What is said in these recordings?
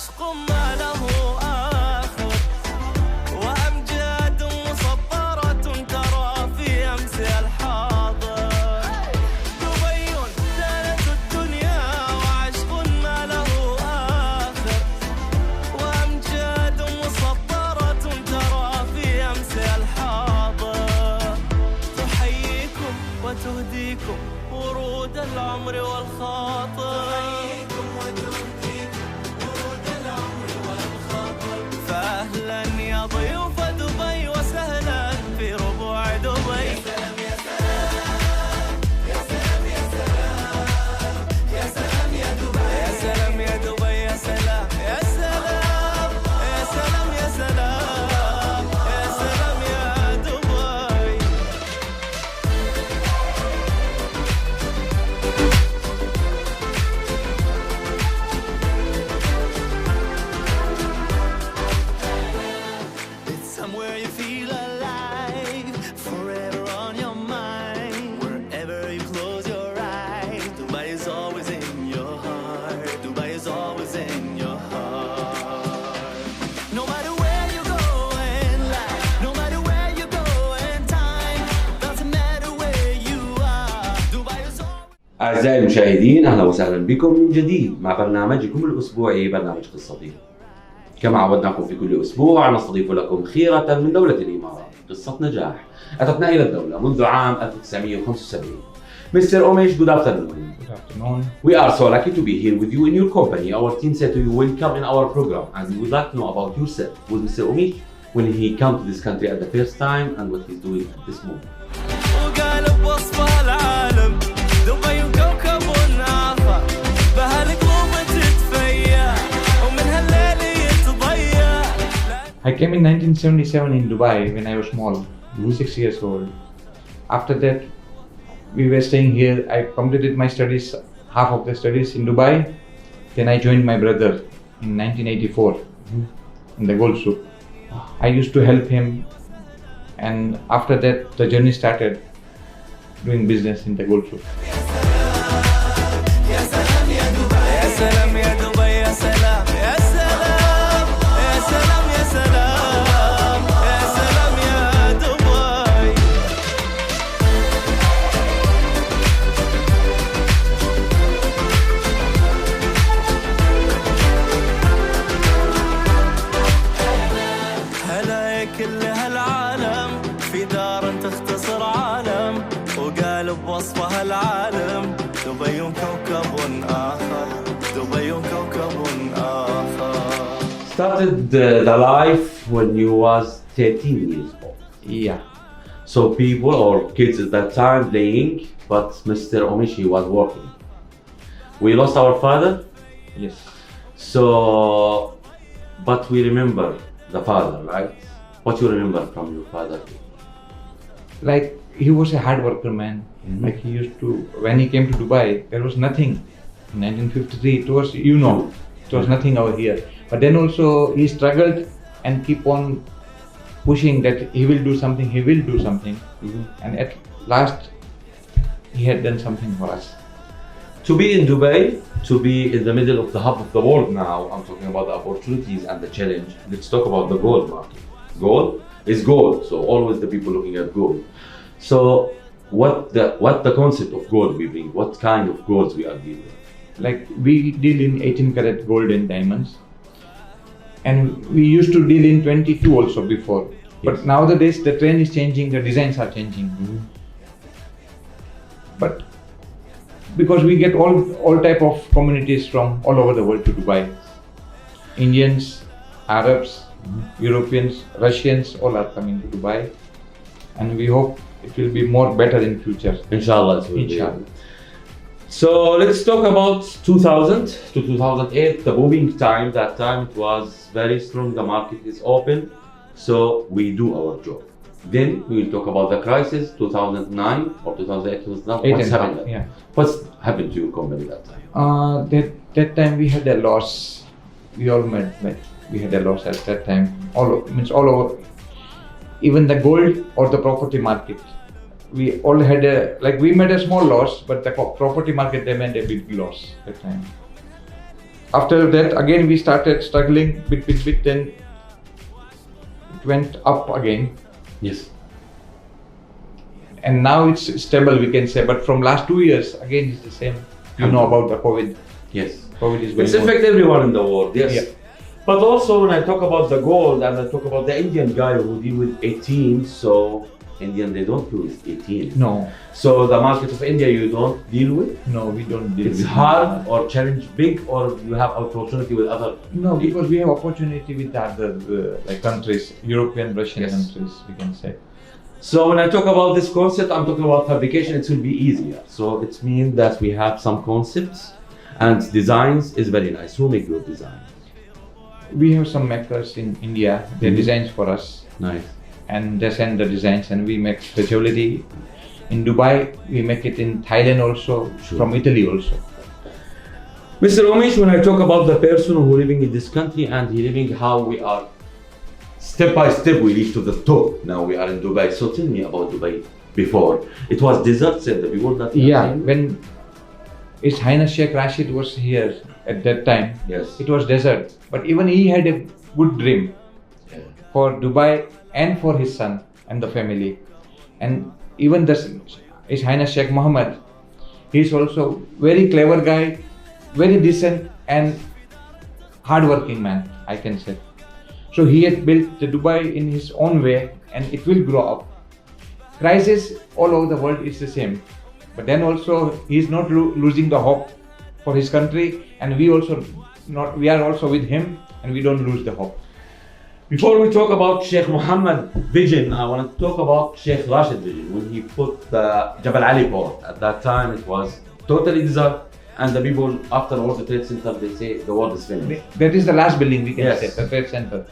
وعشق ما له آخر وأمجاد مسطرة ترى في أمسها الحاضر دبي زانت الدنيا وعشق ما له آخر وأمجاد مسطرة ترى في أمسها الحاضر تحييكم وتهديكم ورود العمر والخاطر فأهلا يا ضيوف دبي وسهلا في ربوع دبي يا سلام يا سلام يا سلام يا سلام يا سلام يا دبي يا سلام يا دبي يا سلام يا سلام يا سلام يا سلام يا سلام يا دبي It's somewhere you feel alive, forever on your mind. Wherever you close your eyes, Dubai is always in your heart. Dubai is always in your heart. No matter where you go in life, no matter where you go in time, doesn't matter where you are. Dubai is always. أعزائي المشاهدين، أهلا وسهلا بكم من جديد مع برنامجكم الأسبوعي برنامج قصتي. كما عودناكم في كل أسبوع نستضيف لكم خيرة من دولة الإمارات قصة نجاح أتتنا إلى الدولة منذ عام 1975. Mr. Umesh, good afternoon. Good afternoon. We are so lucky to be here with you in your company. Our team said to you, welcome in our program, and we would like to know about yourself. With Mr. Umesh, when he came to this country at the first time and what he's doing at this moment. وقالب وصفها العالم دبي وكوكب آخر بهالقلوب تتفيا ومن هالليل يتضيع. I came in 1977 in Dubai when I was small, 6 years old. After that, we were staying here. I completed my studies, half of the studies in Dubai. Then I joined my brother in 1984 in the gold soup. I used to help him, and after that, the journey started doing business in the gold soup. يا سلام يا دبي يا سلام يا دبي يا سلام يا سلام يا سلام يا سلام يا سلام يا دبي هلا يا كل هالعالم في دار تختصر عالم وقالب وصفها العالم دبي كوكب آخر دبي كوكب آخر Started the life when you was 13 years old. Yeah. So people or kids at that time playing, but Mr. Umesh was working. We lost our father, Yes. so but we remember the father, right? What you remember from your father? Like, he was a hard worker, man. Like, he used to, when he came to Dubai, there was nothing. In 1953, it was, it was nothing over here. But then also, he struggled and keep on pushing that he will do something, he will do something. And at last, he had done something for us. To be in Dubai, to be in the middle of the hub of the world now, I'm talking about the opportunities and the challenge. Let's talk about the gold market. Gold is gold, so always the people looking at gold. So what the concept of gold we bring? What kind of golds we are dealing with? Like, we deal in 18 karat gold and diamonds. And we used to deal in 22 also before. But nowadays, the trend is changing, the designs are changing. But because we get all type of communities from all over the world to Dubai. Indians, Arabs, Europeans, Russians, all are coming to Dubai. And we hope it will be more better in future. Inshallah, it will be. Inshallah. So let's talk about 2000 to 2008, the booming time. That time it was very strong, the market is open, so we do our job. Then we will talk about the crisis, 2009 or 2008, 2009. What's happened? Yeah. What's happened to your company that time? That time we had a loss. We all met. We had a loss at that time. All over. Even the gold or the property market. We all had we made a small loss, but the property market, they made a big loss that time. after that, again we started struggling bit, then it went up again. Yes. And now it's stable, we can say. But from last 2 years, again it's the same. You know about the COVID. Yes. COVID is going It's on. affect everyone in the world, yes. Yeah. But also when I talk about the gold and I talk about the Indian guy who deal with 18, so Indian they don't use 18. No, So the market of India you don't deal with? no, we don't deal It's with hard or challenge big or you have opportunity with other? No, because we have opportunity with the other like countries, European, Russian Yes. countries, we can say. So when I talk about this concept, I'm talking about fabrication, it will be easier. So it means that we have some concepts and designs is very nice. Who make your design? We have some makers in India, they Mhm. designs for us Nice. and they send the designs and we make specialty. In Dubai, we make it in Thailand also, Sure. from Italy also. Mr. Umesh, when I talk about the person who living in this country and he living how we are step by step we reach to the top. Now we are in Dubai. So tell me about Dubai before. It was desert said the people that you are Yeah, saying? when His Highness Sheikh Rashid was here at that time, Yes. it was desert. But even he had a good dream for Dubai and for his son and the family. And even His Highness Sheikh Mohammed, he is also very clever guy, very decent and hardworking man, I can say. So he had built the Dubai in his own way and it will grow up. Crisis all over the world is the same. But then also he is not losing the hope for his country, and we are also with him and we don't lose the hope. Before we talk about Sheikh Mohammed vision, I want to talk about Sheikh Rashid vision. When he put the Jabal Ali port, at that time it was totally desert, and the people after all the trade center they say the world is finished. That is the last building we can Yes. say, the trade center.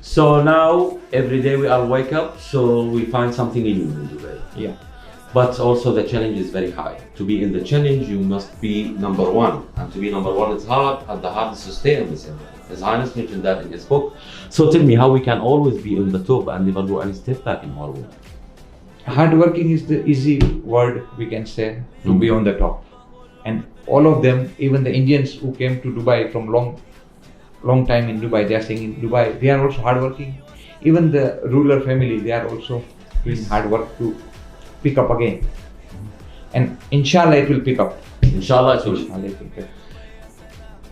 So now every day we are wake up, so we find something new in Dubai. Yeah. But also the challenge is very high. To be in the challenge, you must be number one. And to be number one is hard, and the hardest to stay in the center. His Highness mentioned that in his book. So tell me how we can always be in the top and never do any step back in our work. Hardworking is the easy word we can say to be on the top. And all of them, even the Indians who came to Dubai from long time in Dubai, they are staying in Dubai, they are also hardworking. Even the ruler family, they are also doing hard work to pick up again. And inshallah it will pick up. Inshallah, it will. Inshallah it will pick up.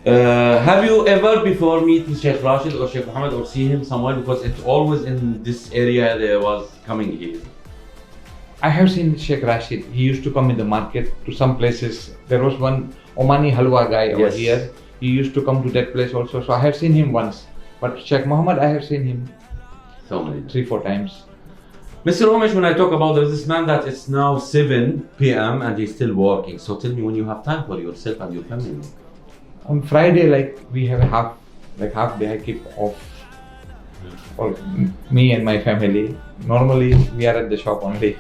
Have you ever before meeting Sheikh Rashid or Sheikh Mohammed or see him somewhere? Because it's always in this area they was coming here. I have seen Sheikh Rashid. He used to come in the market to some places. There was one Omani halwa guy over Yes. here. He used to come to that place also. So I have seen him once. But Sheikh Mohammed, I have seen him So many. 3-4 times. Mr. Umesh, when I talk about there's this man that it's now 7 p.m. and he's still working. So tell me when you have time for yourself and your family. On Friday, like we have a half day I keep off for me and my family. Normally we are at the shop only.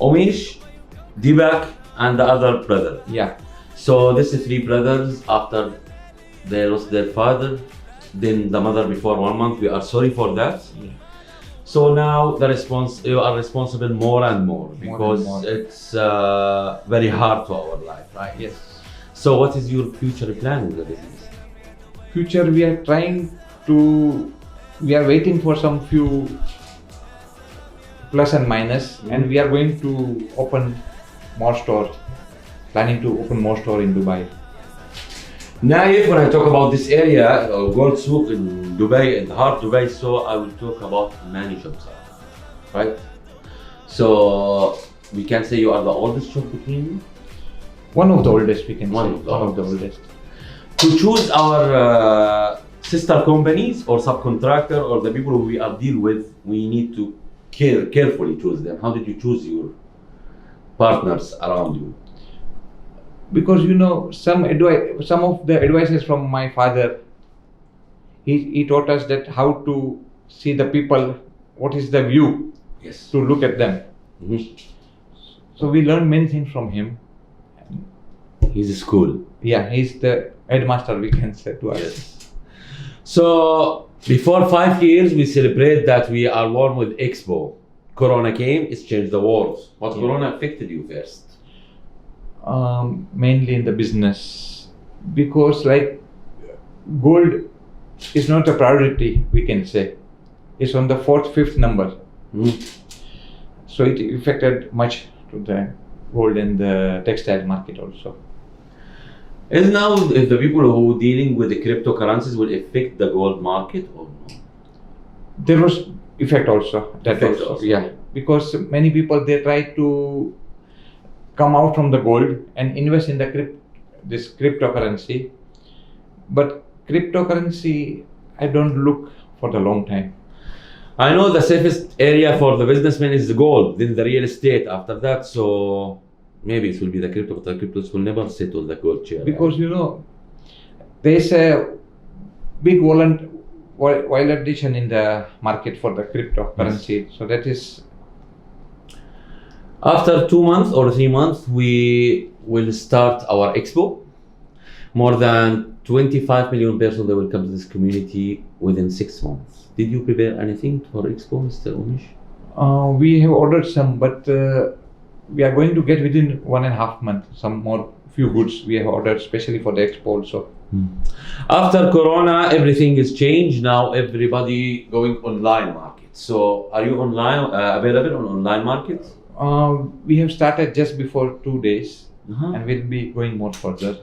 Umesh, Dibak, and the other brother. Yeah. So this is 3 brothers. After they lost their father, then the mother before 1 month. We are sorry for that. Yeah. So now you are responsible more and more because and more. it's very hard to our life, right? Yes. So what is your future plan in the business? Future we are waiting for some few plus and minus, and we are going to open more stores. Planning to open more store in Dubai. Naif, when I talk about this area, Gold Souk in Dubai, in the heart of Dubai, so I will talk about many shops, right? So we can say you are the oldest shop between One of the oldest we can One say. of the One of the oldest. oldest. to choose our sister companies or subcontractor or the people who we are deal with. We need to carefully choose them. How did you choose your partners around you? Because some of the advices from my father, he taught us that how to see the people, what is the view Yes. to look at them. Mhm. So we learned many things from him. He's a school. Yeah, he's the headmaster, we can say to us. Yes. So before 5 years, we celebrate that we are born with Expo. Corona came, it's changed the world. What Yeah. Corona affected you first? Mainly in the business, because like gold is not a priority, we can say. It's on the fourth, fifth number. So it affected much to the gold and the textile market also. Is now if the people who dealing with the cryptocurrencies will affect the gold market or no? There was effect also. That Effect also, also. yeah. Because many people, they try to come out from the gold and invest in the this cryptocurrency. But cryptocurrency, I don't look for the long time. I know the safest area for the businessman is the gold, then the real estate after that. So maybe it will be the crypto, but the cryptos will never sit on the gold chair. Because there's a big volatilization in the market for the cryptocurrency. So that is After 2 months or 3 months, we will start our expo. More than 25 million persons they will come to this community within 6 months. Did you prepare anything for expo, Mr. Umesh? we have ordered some, but we are going to get within 1.5 months some more few goods we have ordered, especially for the expo also. After Corona, everything is changed. Now everybody going online market. So are you online available on online markets? We have started just before 2 days, Uh-huh. and we'll be going more further.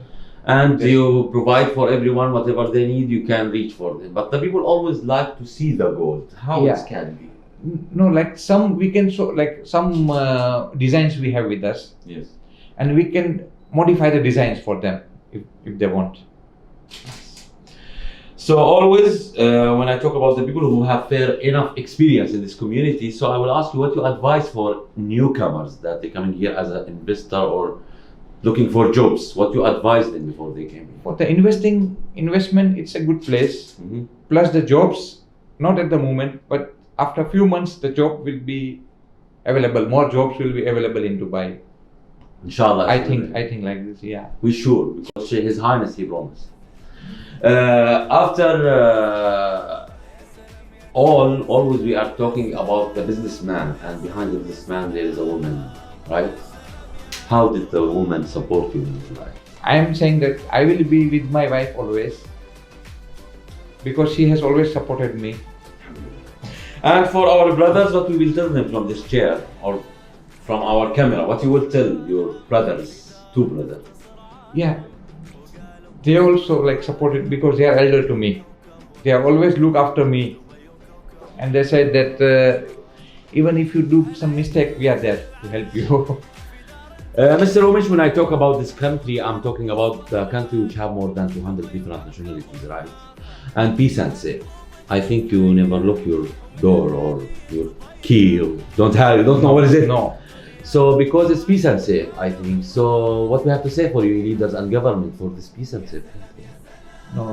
And you provide for everyone whatever they need, you can reach for them. But the people always like to see the gold. How Yeah. it can be. No, like some we can show, like some designs we have with us, Yes. and we can modify the designs for them if they want. So always when I talk about the people who have fair enough experience in this community, so I will ask you what you advise for newcomers that they coming here as an investor or looking for jobs. What you advise them before they came here? For the investment, it's a good place. Mhm. Plus the jobs, not at the moment, but after a few months, the job will be available. More jobs will be available in Dubai. Inshallah. I think like this. Yeah. We sure, because His Highness he promised. After always we are talking about the businessman, and behind the businessman there is a woman, right? How did the woman support you in your life? I am saying that I will be with my wife always, because she has always supported me. And for our brothers, what we will tell them from this chair or from our camera, what you will tell your brothers, two brothers? Yeah. They also like supported because they are elder to me. They have always look after me, and they said that even if you do some mistake, we are there to help you. Mr. Umesh, when I talk about this country, I'm talking about a country which have more than 200 different nationalities, right? And peace and safe. I think you never lock your door or your key. Or don't know what is it. No. So because it's peace and safe, I think. So what we have to say for you leaders and government for this peace and safe country? No.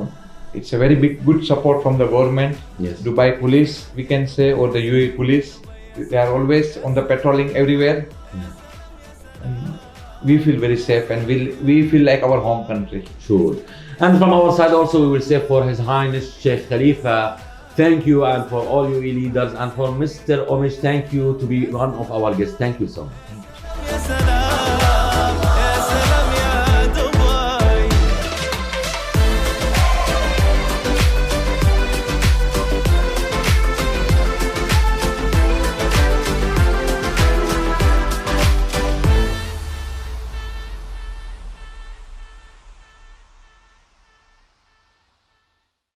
It's a very good support from the government. Yes. Dubai police, we can say, or the UAE police. They are always on the patrolling everywhere. And we feel very safe, and we feel like our home country. Sure. And from our side also, we will say for His Highness Sheikh Khalifa, thank you, and for all you leaders, and for Mr. Umesh, thank you to be one of our guests. Thank you so much.